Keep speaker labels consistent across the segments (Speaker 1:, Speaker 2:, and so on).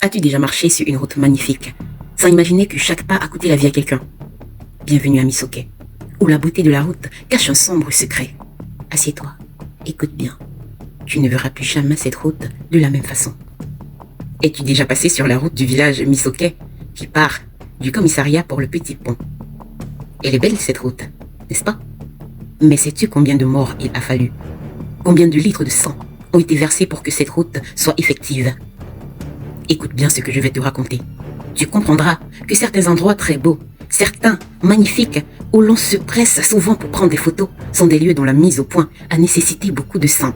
Speaker 1: As-tu déjà marché sur une route magnifique, sans imaginer que chaque pas a coûté la vie à quelqu'un? Bienvenue à Misoke, où la beauté de la route cache un sombre secret. Assieds-toi, écoute bien. Tu ne verras plus jamais cette route de la même façon. Es-tu déjà passé sur la route du village Misoke, qui part du commissariat pour le petit pont? Elle est belle cette route, n'est-ce pas? Mais sais-tu combien de morts il a fallu? Combien de litres de sang ont été versés pour que cette route soit effective? Écoute bien ce que je vais te raconter. Tu comprendras que certains endroits très beaux, certains magnifiques, où l'on se presse souvent pour prendre des photos, sont des lieux dont la mise au point a nécessité beaucoup de sang.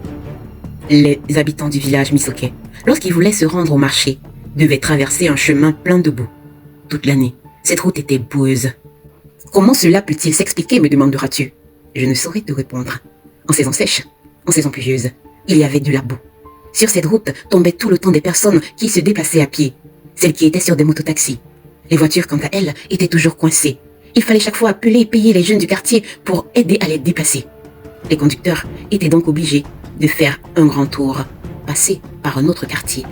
Speaker 1: Les habitants du village Misoke, lorsqu'ils voulaient se rendre au marché, devaient traverser un chemin plein de boue. Toute l'année, cette route était boueuse. Comment cela peut-il s'expliquer, me demanderas-tu? Je ne saurais te répondre. En saison sèche, en saison pluvieuse, il y avait de la boue. Sur cette route tombaient tout le temps des personnes qui se déplaçaient à pied, celles qui étaient sur des mototaxis. Les voitures, quant à elles, étaient toujours coincées. Il fallait chaque fois appeler et payer les jeunes du quartier pour aider à les déplacer. Les conducteurs étaient donc obligés de faire un grand tour, passer par un autre quartier.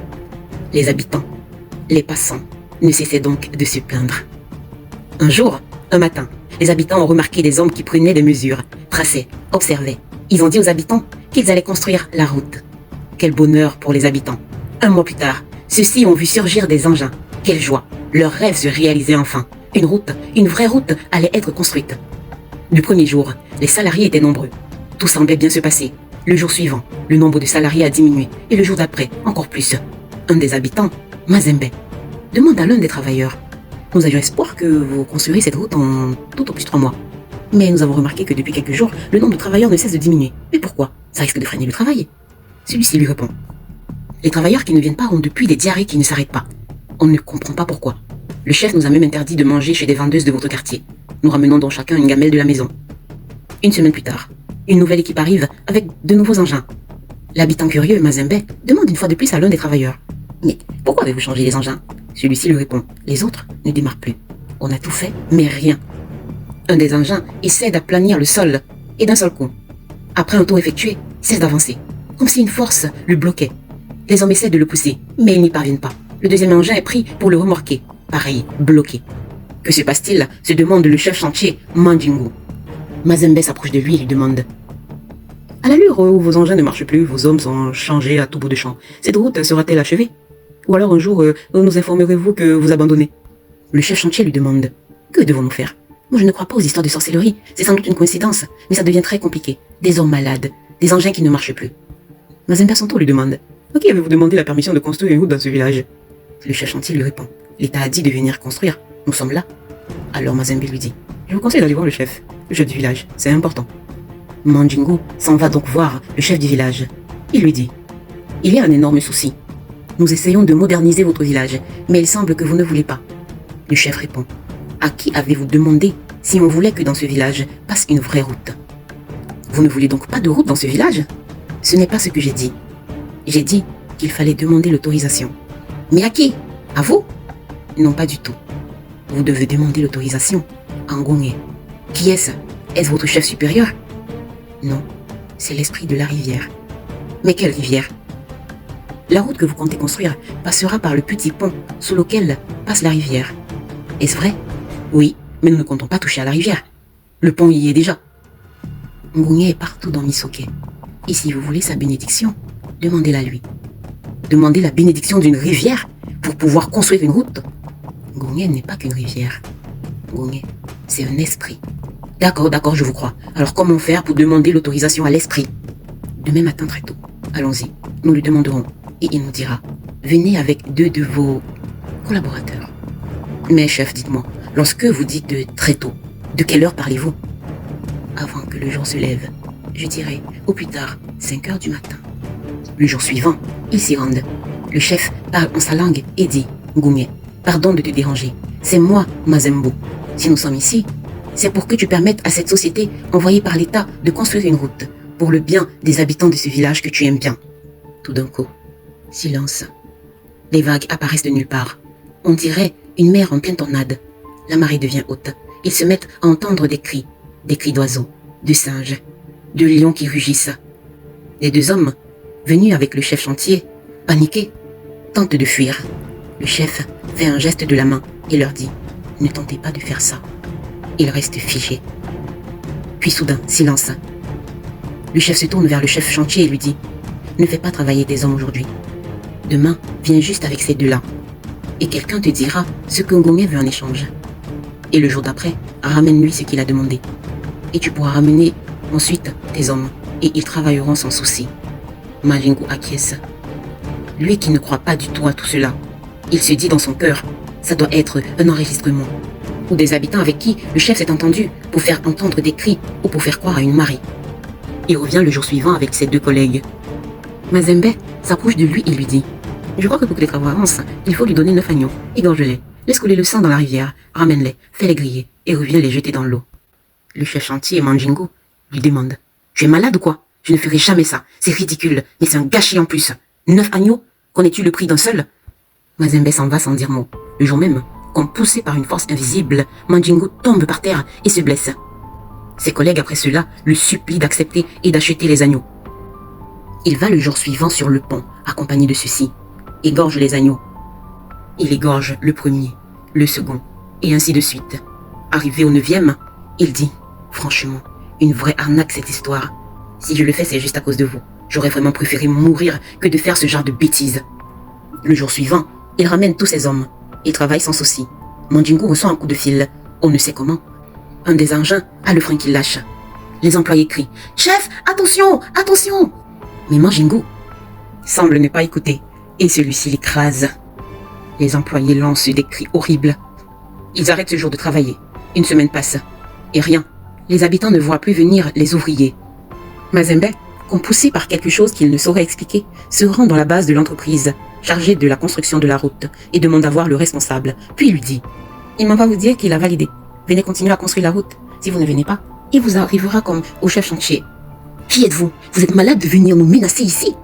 Speaker 1: Les habitants, les passants, ne cessaient donc de se plaindre. Un jour, un matin, les habitants ont remarqué des hommes qui prenaient des mesures, traçaient, observaient. Ils ont dit aux habitants qu'ils allaient construire la route. Quel bonheur pour les habitants. Un mois plus tard, ceux-ci ont vu surgir des engins. Quelle joie. Leur rêve se réalisait enfin. Une route, une vraie route, allait être construite. Le premier jour, les salariés étaient nombreux. Tout semblait bien se passer. Le jour suivant, le nombre de salariés a diminué. Et le jour d'après, encore plus. Un des habitants, Mazembe, demande à l'un des travailleurs: nous avions espoir que vous construiriez cette route en tout au plus 3 mois. Mais nous avons remarqué que depuis quelques jours, le nombre de travailleurs ne cesse de diminuer. Mais pourquoi? Ça risque de freiner le travail. Celui-ci lui répond: les travailleurs qui ne viennent pas ont depuis des diarrhées qui ne s'arrêtent pas. On ne comprend pas pourquoi. Le chef nous a même interdit de manger chez des vendeuses de votre quartier. Nous ramenons donc chacun une gamelle de la maison. Une semaine plus tard, une nouvelle équipe arrive avec de nouveaux engins. L'habitant curieux, Mazembe, demande une fois de plus à l'un des travailleurs: mais pourquoi avez-vous changé les engins? Celui-ci lui répond: les autres ne démarrent plus. On a tout fait, mais rien. Un des engins essaie d'aplanir le sol, et d'un seul coup, après un tour effectué, cesse d'avancer, comme si une force le bloquait. Les hommes essaient de le pousser, mais ils n'y parviennent pas. Le deuxième engin est pris pour le remorquer. Pareil, bloqué. Que se passe-t-il? Se demande le chef chantier, Mandingo. Mazembe s'approche de lui et lui demande: à l'allure où vos engins ne marchent plus, vos hommes sont changés à tout bout de champ. Cette route sera-t-elle achevée? Ou alors un jour, nous informerez-vous que vous abandonnez? Le chef chantier lui demande: que devons-nous faire? Moi, je ne crois pas aux histoires de sorcellerie. C'est sans doute une coïncidence, mais ça devient très compliqué. Des hommes malades, des engins qui ne marchent plus. Mazembe à son tour lui demande: à qui avez-vous demandé la permission de construire une route dans ce village? Le chef chantier lui répond: l'État a dit de venir construire. Nous sommes là. Alors Mazembe lui dit: je vous conseille d'aller voir le chef du village, c'est important. Mandingo s'en va donc voir le chef du village. Il lui dit: il y a un énorme souci. Nous essayons de moderniser votre village, mais il semble que vous ne voulez pas. Le chef répond: à qui avez-vous demandé si on voulait que dans ce village passe une vraie route? Vous ne voulez donc pas de route dans ce village? Ce n'est pas ce que j'ai dit. J'ai dit qu'il fallait demander l'autorisation. Mais à qui? À vous? Non, pas du tout. Vous devez demander l'autorisation à Ngongé. Qui est-ce? Est-ce votre chef supérieur? Non, c'est l'esprit de la rivière. Mais quelle rivière? La route que vous comptez construire passera par le petit pont sous lequel passe la rivière. Est-ce vrai? Oui, mais nous ne comptons pas toucher à la rivière. Le pont y est déjà. Ngongé est partout dans Misoke. Et si vous voulez sa bénédiction, demandez-la lui. Demandez la bénédiction d'une rivière pour pouvoir construire une route? Ngongé n'est pas qu'une rivière. Ngongé, c'est un esprit. D'accord, je vous crois. Alors comment faire pour demander l'autorisation à l'esprit? Demain matin très tôt, allons-y. Nous lui demanderons et il nous dira: venez avec 2 de vos collaborateurs. Mais chef, dites-moi, lorsque vous dites de très tôt, de quelle heure parlez-vous? Avant que le jour se lève, je dirais au plus tard 5 heures du matin. Le jour suivant, ils s'y rendent. Le chef parle en sa langue et dit: Ngongé, pardon de te déranger. C'est moi, Mazembo. Si nous sommes ici, c'est pour que tu permettes à cette société envoyée par l'État de construire une route pour le bien des habitants de ce village que tu aimes bien. Tout d'un coup, silence. Les vagues apparaissent de nulle part. On dirait une mer en pleine tornade. La marée devient haute. Ils se mettent à entendre des cris d'oiseaux, de singes, de lions qui rugissent. Les 2 hommes, venus avec le chef chantier, paniqués, tentent de fuir. Le chef fait un geste de la main et leur dit « Ne tentez pas de faire ça ». Ils restent figés. Puis soudain, silence. Le chef se tourne vers le chef chantier et lui dit « Ne fais pas travailler des hommes aujourd'hui. Demain, viens juste avec ces deux-là. Et quelqu'un te dira ce que Ngongé veut en échange. Et le jour d'après, ramène-lui ce qu'il a demandé. Et tu pourras ramener ensuite tes hommes. Et ils travailleront sans souci. » Majingu acquiesce. Lui qui ne croit pas du tout à tout cela, il se dit dans son cœur, ça doit être un enregistrement. Ou des habitants avec qui le chef s'est entendu pour faire entendre des cris ou pour faire croire à une marée. Il revient le jour suivant avec ses deux collègues. Mazembe s'approche de lui et lui dit « Je crois que pour que les travaux avancent, il faut lui donner 9 agneaux. Égorge-les, laisse couler le sang dans la rivière, ramène-les, fais-les griller et reviens les jeter dans l'eau. » Le chef chantier Manjingu lui demande « Tu es malade ou quoi? Je ne ferai jamais ça. C'est ridicule, mais c'est un gâchis en plus. 9 agneaux? Connais-tu le prix d'un seul ?» Mazembe s'en va sans dire mot. Le jour même, comme poussé par une force invisible, Manjingu tombe par terre et se blesse. Ses collègues après cela le supplient d'accepter et d'acheter les agneaux. Il va le jour suivant sur le pont, accompagné de ceux-ci. Égorge les agneaux. Il égorge le premier, le second, et ainsi de suite. Arrivé au 9e, il dit « Franchement, une vraie arnaque cette histoire. Si je le fais, c'est juste à cause de vous. J'aurais vraiment préféré mourir que de faire ce genre de bêtises. » Le jour suivant, il ramène tous ses hommes. Il travaille sans souci. Manjingu reçoit un coup de fil. On ne sait comment. Un des engins a le frein qui lâche. Les employés crient « Chef, attention, attention !» Mais Manjingu semble ne pas écouter et celui-ci l'écrase. Les employés lancent des cris horribles. Ils arrêtent ce jour de travailler. Une semaine passe. Et rien. Les habitants ne voient plus venir les ouvriers. Mazembe, comme poussé par quelque chose qu'il ne saurait expliquer, se rend dans la base de l'entreprise, chargée de la construction de la route, et demande à voir le responsable. Puis il lui dit « Il m'en va vous dire qu'il a validé. Venez continuer à construire la route. Si vous ne venez pas, il vous arrivera comme au chef chantier. Qui êtes-vous? Vous êtes malade de venir nous menacer ici ?»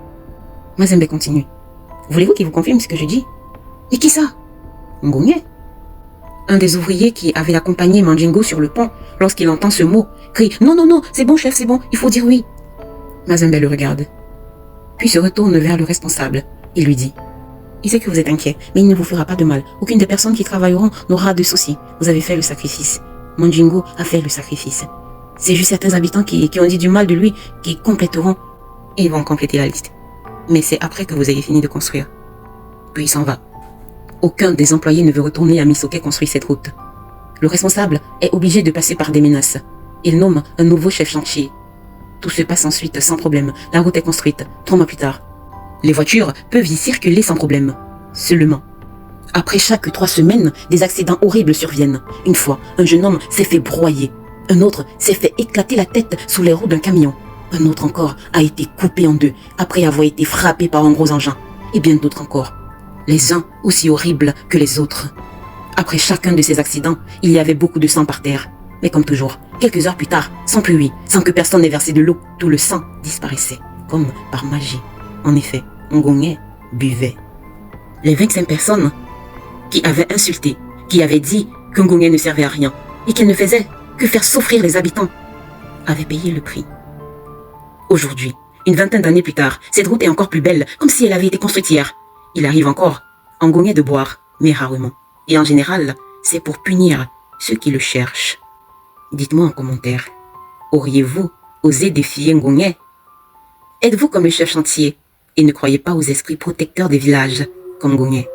Speaker 1: Mazembe continue. « Voulez-vous qu'il vous confirme ce que je dis? Et qui ça? Ngongé. » Un des ouvriers qui avait accompagné Manjingu sur le pont, lorsqu'il entend ce mot, crie « Non, non, non, c'est bon chef, c'est bon, il faut dire oui. » Mazembe le regarde, puis se retourne vers le responsable. Il lui dit « Il sait que vous êtes inquiet, mais il ne vous fera pas de mal. Aucune des personnes qui travailleront n'aura de soucis. Vous avez fait le sacrifice. Manjingu a fait le sacrifice. C'est juste certains habitants qui ont dit du mal de lui qui compléteront et ils vont compléter la liste. Mais c'est après que vous ayez fini de construire. » Puis il s'en va. Aucun des employés ne veut retourner à Misoke construire cette route. Le responsable est obligé de passer par des menaces. Il nomme un nouveau chef chantier. Tout se passe ensuite sans problème. La route est construite, 3 mois plus tard. Les voitures peuvent y circuler sans problème. Seulement, après chaque 3 semaines, des accidents horribles surviennent. Une fois, un jeune homme s'est fait broyer. Un autre s'est fait éclater la tête sous les roues d'un camion. Un autre encore a été coupé en 2 après avoir été frappé par un gros engin. Et bien d'autres encore. Les uns aussi horribles que les autres. Après chacun de ces accidents, il y avait beaucoup de sang par terre. Mais comme toujours, quelques heures plus tard, sans pluie, sans que personne n'ait versé de l'eau, tout le sang disparaissait, comme par magie. En effet, Ngongé buvait. Les 25 personnes qui avaient insulté, qui avaient dit que Ngongé ne servait à rien et qu'il ne faisait que faire souffrir les habitants, avaient payé le prix. Aujourd'hui, une vingtaine d'années plus tard, cette route est encore plus belle, comme si elle avait été construite hier. Il arrive encore à Ngongé de boire, mais rarement. Et en général, c'est pour punir ceux qui le cherchent. Dites-moi en commentaire, auriez-vous osé défier Ngongé? Êtes-vous comme le chef chantier et ne croyez pas aux esprits protecteurs des villages comme Ngongé?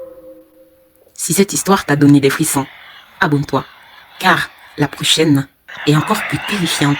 Speaker 1: Si cette histoire t'a donné des frissons, abonne-toi, car la prochaine est encore plus terrifiante.